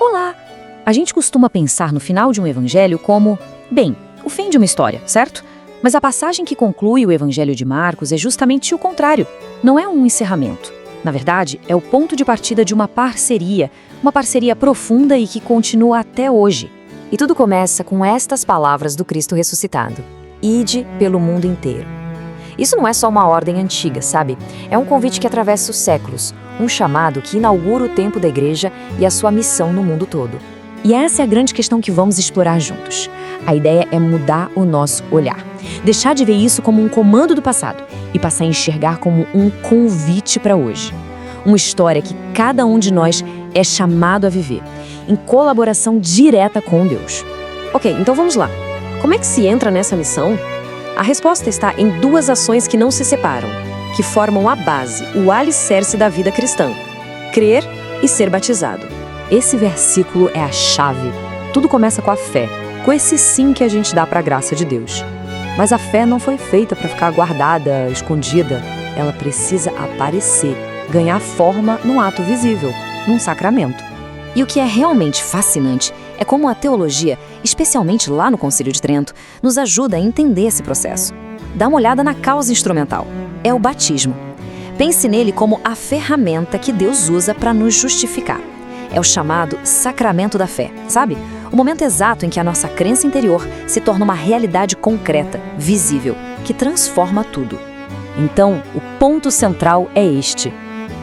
Olá! A gente costuma pensar no final de um evangelho como, bem, o fim de uma história, certo? Mas a passagem que conclui o Evangelho de Marcos é justamente o contrário. Não é um encerramento. Na verdade, é o ponto de partida de uma parceria profunda e que continua até hoje. E tudo começa com estas palavras do Cristo ressuscitado: Ide pelo mundo inteiro. Isso não é só uma ordem antiga, sabe? É um convite que atravessa os séculos, um chamado que inaugura o tempo da igreja e a sua missão no mundo todo. E essa é a grande questão que vamos explorar juntos. A ideia é mudar o nosso olhar. Deixar de ver isso como um comando do passado e passar a enxergar como um convite para hoje. Uma história que cada um de nós é chamado a viver, em colaboração direta com Deus. Ok, então vamos lá. Como é que se entra nessa missão? A resposta está em duas ações que não se separam, que formam a base, o alicerce da vida cristã: crer e ser batizado. Esse versículo é a chave. Tudo começa com a fé, com esse sim que a gente dá para a graça de Deus. Mas a fé não foi feita para ficar guardada, escondida. Ela precisa aparecer, ganhar forma num ato visível, num sacramento. E o que é realmente fascinante é como a teologia, especialmente lá no Concílio de Trento, nos ajuda a entender esse processo. Dá uma olhada na causa instrumental. É o batismo. Pense nele como a ferramenta que Deus usa para nos justificar. É o chamado sacramento da fé, sabe? O momento exato em que a nossa crença interior se torna uma realidade concreta, visível, que transforma tudo. Então, o ponto central é este.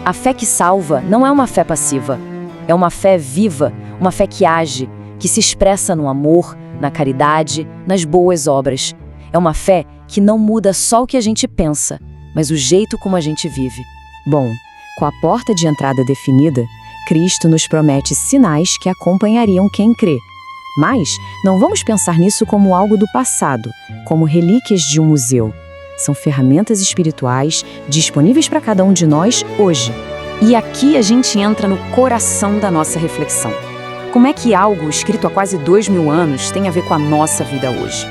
A fé que salva não é uma fé passiva. É uma fé viva, uma fé que age, que se expressa no amor, na caridade, nas boas obras. É uma fé que não muda só o que a gente pensa, mas o jeito como a gente vive. Bom, com a porta de entrada definida, Cristo nos promete sinais que acompanhariam quem crê. Mas não vamos pensar nisso como algo do passado, como relíquias de um museu. São ferramentas espirituais disponíveis para cada um de nós hoje. E aqui a gente entra no coração da nossa reflexão. Como é que algo escrito há quase 2000 anos tem a ver com a nossa vida hoje?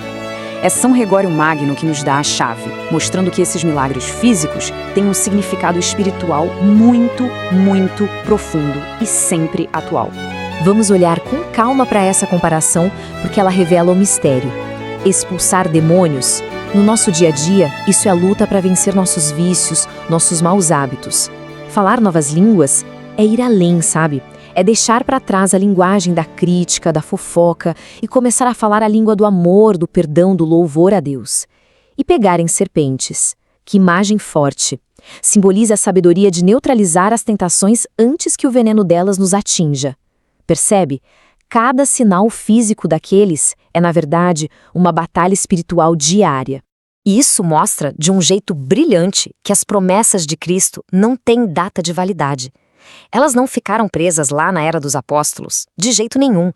É São Gregório Magno que nos dá a chave, mostrando que esses milagres físicos têm um significado espiritual muito, muito profundo e sempre atual. Vamos olhar com calma para essa comparação, porque ela revela o mistério. Expulsar demônios, no nosso dia a dia, isso é a luta para vencer nossos vícios, nossos maus hábitos. Falar novas línguas é ir além, sabe? É deixar para trás a linguagem da crítica, da fofoca e começar a falar a língua do amor, do perdão, do louvor a Deus. E pegar em serpentes. Que imagem forte! Simboliza a sabedoria de neutralizar as tentações antes que o veneno delas nos atinja. Percebe? Cada sinal físico daqueles é, na verdade, uma batalha espiritual diária. E isso mostra, de um jeito brilhante, que as promessas de Cristo não têm data de validade. Elas não ficaram presas lá na era dos apóstolos, de jeito nenhum.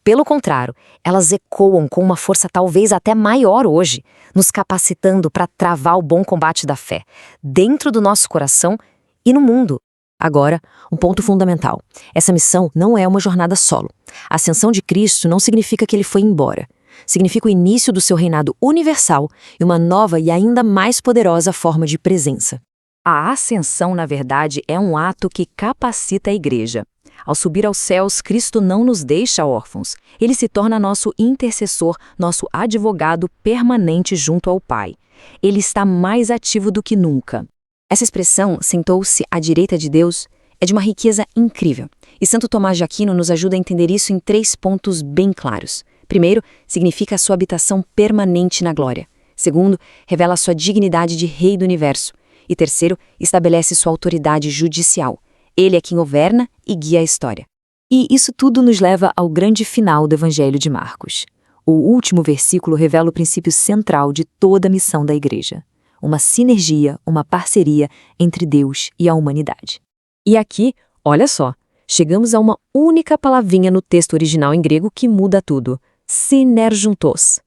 Pelo contrário, elas ecoam com uma força talvez até maior hoje, nos capacitando para travar o bom combate da fé, dentro do nosso coração e no mundo. Agora, um ponto fundamental. Essa missão não é uma jornada solo. A ascensão de Cristo não significa que ele foi embora. Significa o início do seu reinado universal e uma nova e ainda mais poderosa forma de presença. A ascensão, na verdade, é um ato que capacita a igreja. Ao subir aos céus, Cristo não nos deixa órfãos. Ele se torna nosso intercessor, nosso advogado permanente junto ao Pai. Ele está mais ativo do que nunca. Essa expressão, sentou-se à direita de Deus, é de uma riqueza incrível. E Santo Tomás de Aquino nos ajuda a entender isso em 3 pontos bem claros. Primeiro, significa a sua habitação permanente na glória. Segundo, revela a sua dignidade de Rei do Universo. E terceiro, estabelece sua autoridade judicial. Ele é quem governa e guia a história. E isso tudo nos leva ao grande final do Evangelho de Marcos. O último versículo revela o princípio central de toda a missão da igreja. Uma sinergia, uma parceria entre Deus e a humanidade. E aqui, olha só, chegamos a uma única palavrinha no texto original em grego que muda tudo. Synerguntos.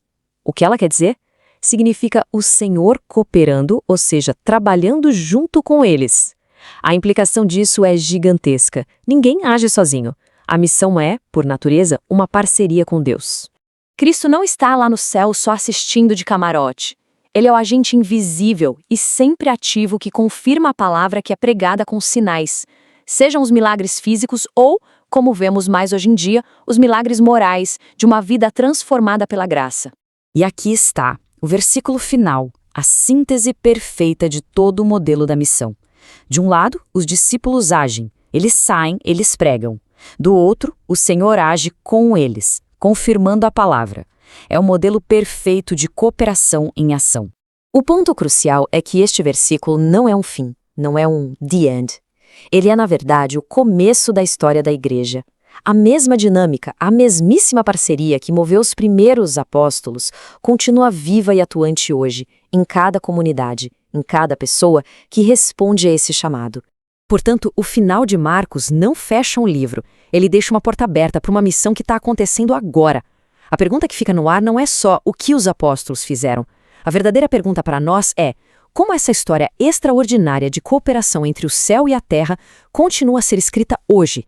O que ela quer dizer? Significa o Senhor cooperando, ou seja, trabalhando junto com eles. A implicação disso é gigantesca. Ninguém age sozinho. A missão é, por natureza, uma parceria com Deus. Cristo não está lá no céu só assistindo de camarote. Ele é o agente invisível e sempre ativo que confirma a palavra que é pregada com sinais, sejam os milagres físicos ou, como vemos mais hoje em dia, os milagres morais de uma vida transformada pela graça. E aqui está, o versículo final, a síntese perfeita de todo o modelo da missão. De um lado, os discípulos agem, eles saem, eles pregam. Do outro, o Senhor age com eles, confirmando a palavra. É o modelo perfeito de cooperação em ação. O ponto crucial é que este versículo não é um fim, não é um the end. Ele é, na verdade, o começo da história da igreja. A mesma dinâmica, a mesmíssima parceria que moveu os primeiros apóstolos continua viva e atuante hoje, em cada comunidade, em cada pessoa que responde a esse chamado. Portanto, o final de Marcos não fecha um livro, ele deixa uma porta aberta para uma missão que está acontecendo agora. A pergunta que fica no ar não é só o que os apóstolos fizeram. A verdadeira pergunta para nós é: como essa história extraordinária de cooperação entre o céu e a terra continua a ser escrita hoje,